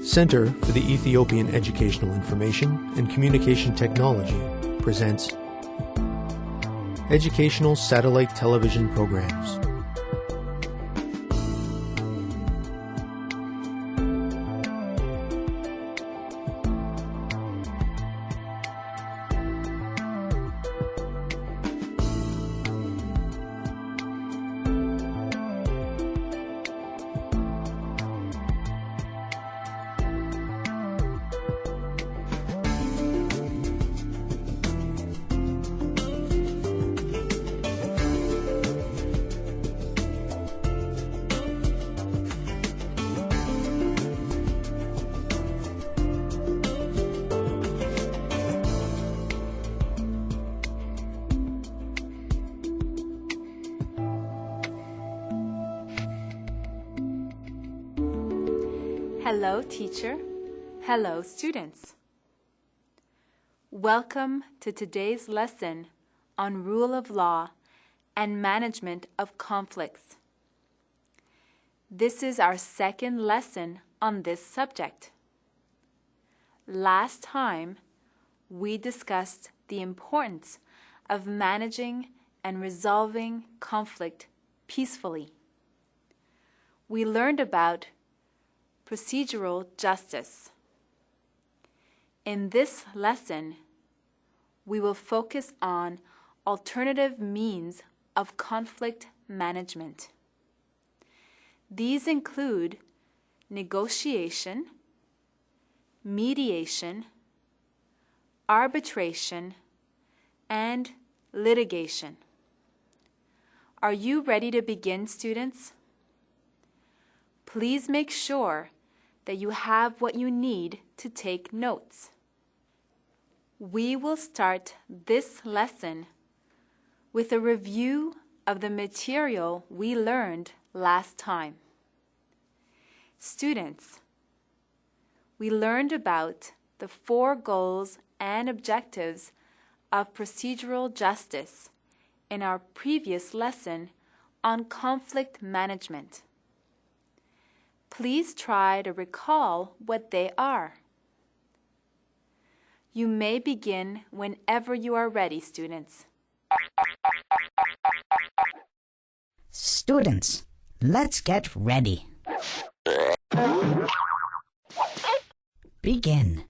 Center for the Ethiopian Educational Information and Communication Technology presents Educational Satellite Television Programs. Hello, teacher. Hello, students. Welcome to today's lesson on rule of law and management of conflicts. This is our second lesson on this subject. Last time, we discussed the importance of managing and resolving conflict peacefully. We learned about procedural justice. In this lesson, we will focus on alternative means of conflict management. These include negotiation, mediation, arbitration, and litigation. Are you ready to begin, students? Please make sure that you have what you need to take notes. We will start this lesson with a review of the material we learned last time. Students, we learned about the 4 goals and objectives of procedural justice in our previous lesson on conflict management. Please try to recall what they are. You may begin whenever you are ready, students. Students, let's get ready. Begin.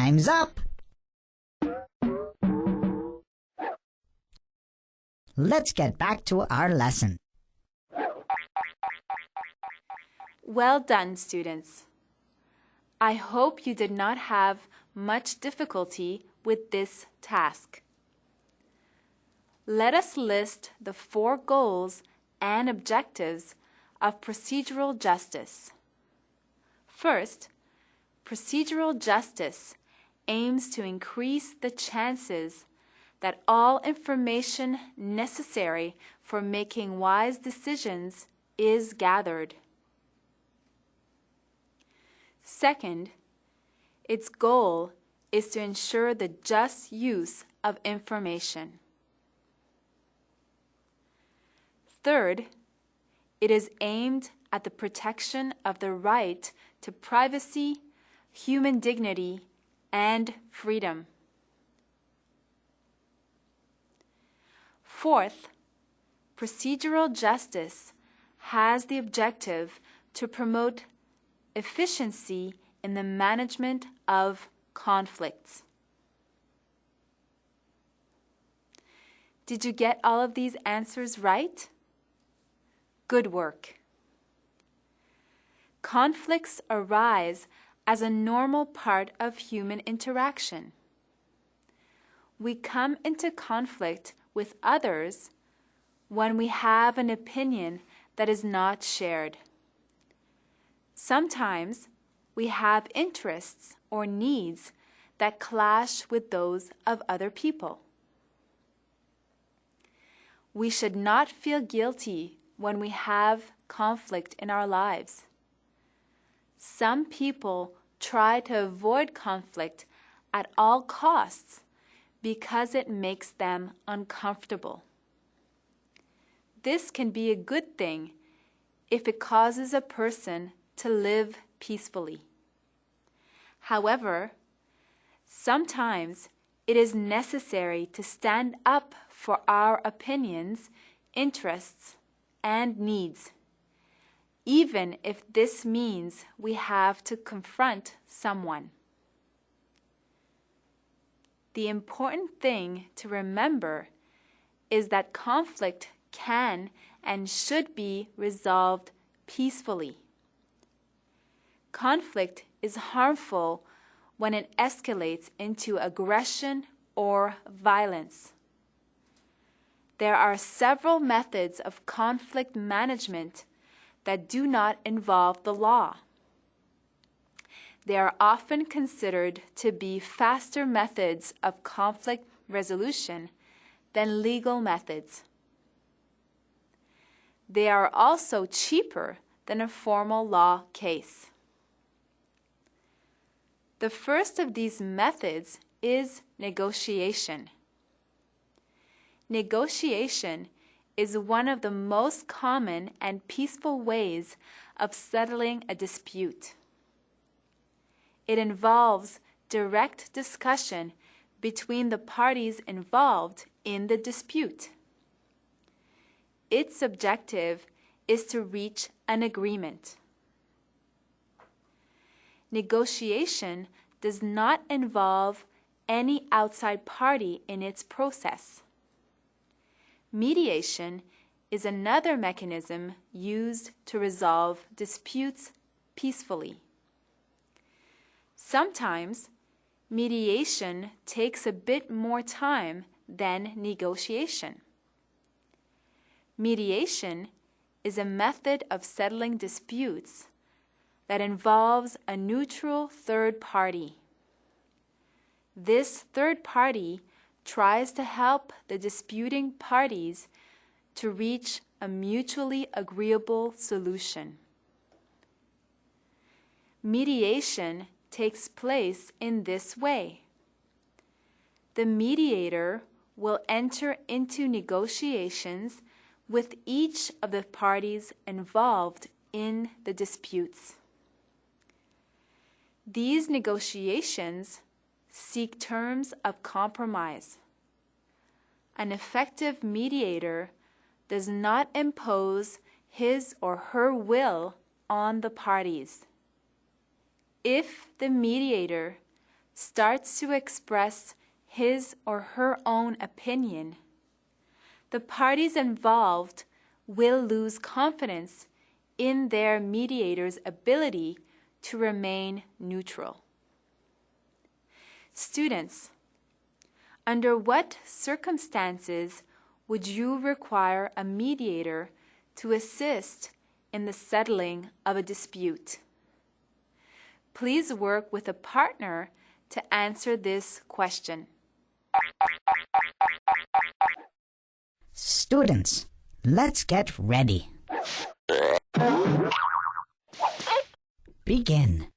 Time's up! Let's get back to our lesson. Well done, students. I hope you did not have much difficulty with this task. Let us list the 4 goals and objectives of procedural justice. First, procedural justice aims to increase the chances that all information necessary for making wise decisions is gathered. Second, its goal is to ensure the just use of information. Third, it is aimed at the protection of the right to privacy, human dignity, and freedom. Fourth, procedural justice has the objective to promote efficiency in the management of conflicts. Did you get all of these answers right? Good work. Conflicts arise as a normal part of human interaction. We come into conflict with others when we have an opinion that is not shared. Sometimes we have interests or needs that clash with those of other people. We should not feel guilty when we have conflict in our lives. Some people try to avoid conflict at all costs because it makes them uncomfortable. This can be a good thing if it causes a person to live peacefully. However, sometimes it is necessary to stand up for our opinions, interests, and needs, even if this means we have to confront someone. The important thing to remember is that conflict can and should be resolved peacefully. Conflict is harmful when it escalates into aggression or violence. There are several methods of conflict management that do not involve the law. They are often considered to be faster methods of conflict resolution than legal methods. They are also cheaper than a formal law case. The first of these methods is negotiation. Negotiation is one of the most common and peaceful ways of settling a dispute. It involves direct discussion between the parties involved in the dispute. Its objective is to reach an agreement. Negotiation does not involve any outside party in its process. Mediation is another mechanism used to resolve disputes peacefully. Sometimes, mediation takes a bit more time than negotiation. Mediation is a method of settling disputes that involves a neutral third party. This third party tries to help the disputing parties to reach a mutually agreeable solution. Mediation takes place in this way. The mediator will enter into negotiations with each of the parties involved in the disputes. These negotiations seek terms of compromise. An effective mediator does not impose his or her will on the parties. If the mediator starts to express his or her own opinion, the parties involved will lose confidence in their mediator's ability to remain neutral. Students, under what circumstances would you require a mediator to assist in the settling of a dispute? Please work with a partner to answer this question. Students, let's get ready. Begin.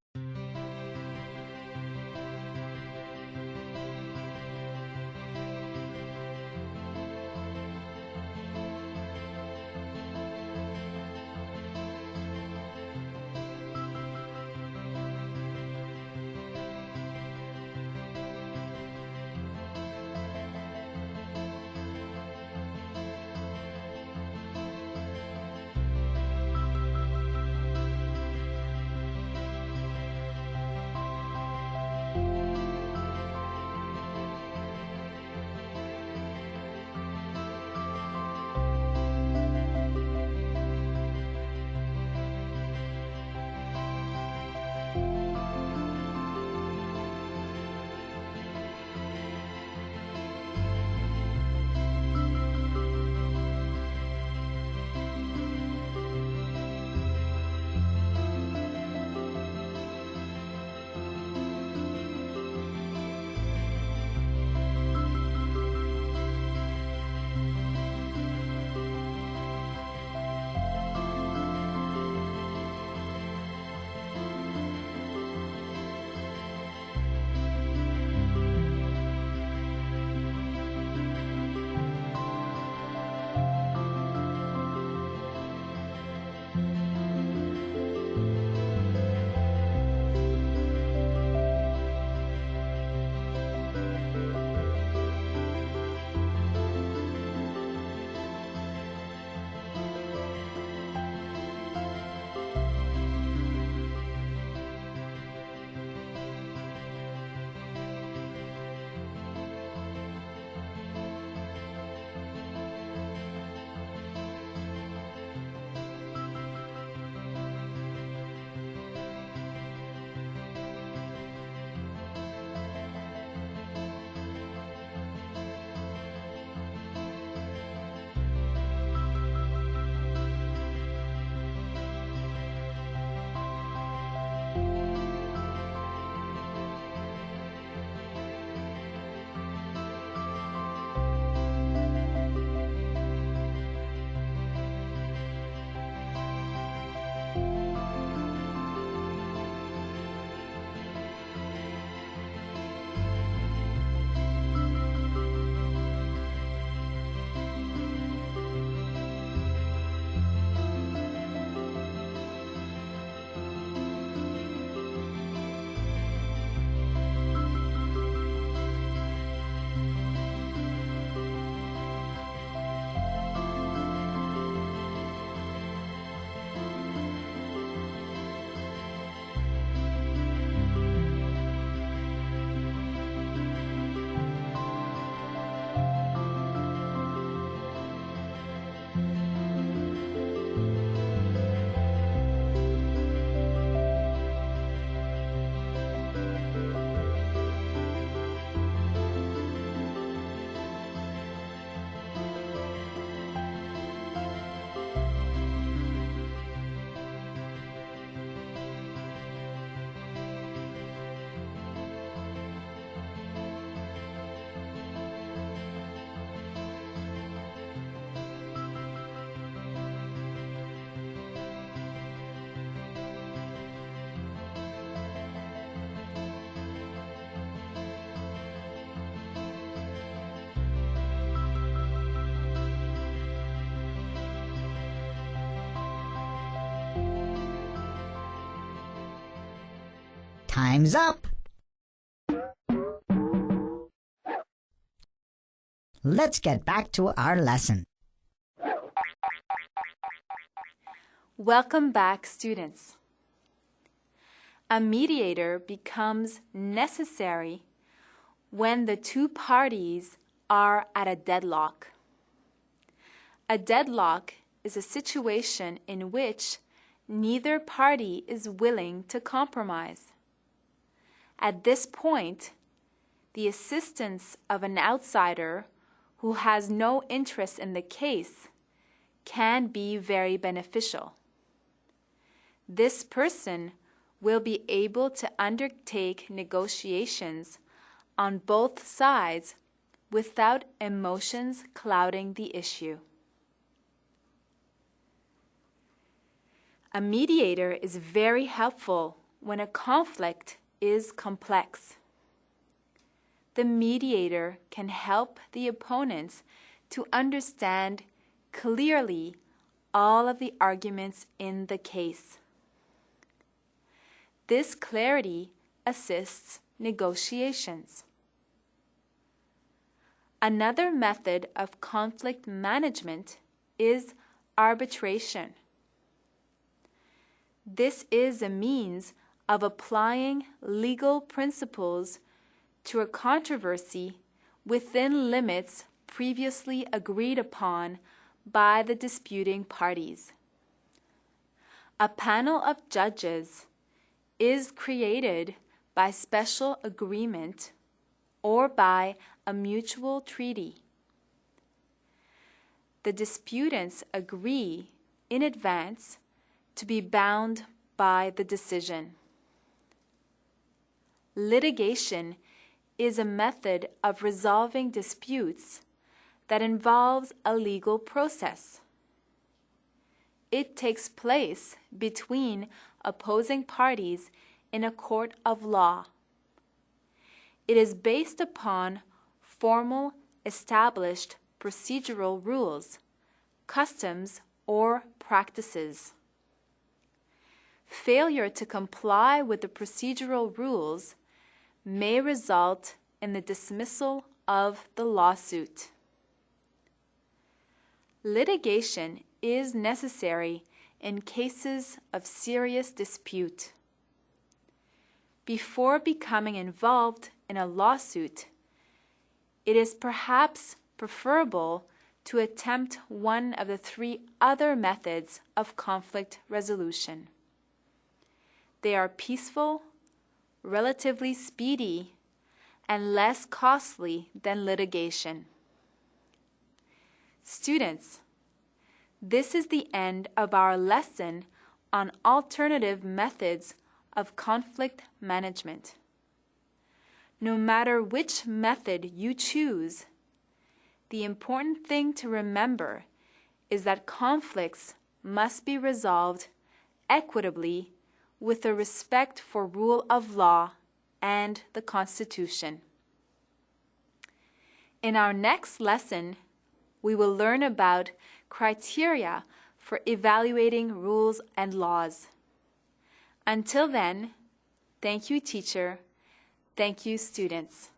Time's up. Let's get back to our lesson. Welcome back, students. A mediator becomes necessary when the two parties are at a deadlock. A deadlock is a situation in which neither party is willing to compromise. At this point, the assistance of an outsider who has no interest in the case can be very beneficial. This person will be able to undertake negotiations on both sides without emotions clouding the issue. A mediator is very helpful when a conflict is complex. The mediator can help the opponents to understand clearly all of the arguments in the case. This clarity assists negotiations. Another method of conflict management is arbitration. This is a means of applying legal principles to a controversy within limits previously agreed upon by the disputing parties. A panel of judges is created by special agreement or by a mutual treaty. The disputants agree in advance to be bound by the decision. Litigation is a method of resolving disputes that involves a legal process. It takes place between opposing parties in a court of law. It is based upon formal, established procedural rules, customs, or practices. Failure to comply with the procedural rules may result in the dismissal of the lawsuit. Litigation is necessary in cases of serious dispute. Before becoming involved in a lawsuit, it is perhaps preferable to attempt one of the three other methods of conflict resolution. They are peaceful, relatively speedy, and less costly than litigation. Students, this is the end of our lesson on alternative methods of conflict management. No matter which method you choose, the important thing to remember is that conflicts must be resolved equitably with a respect for rule of law and the Constitution. In our next lesson, we will learn about criteria for evaluating rules and laws. Until then, thank you, teacher. Thank you, students.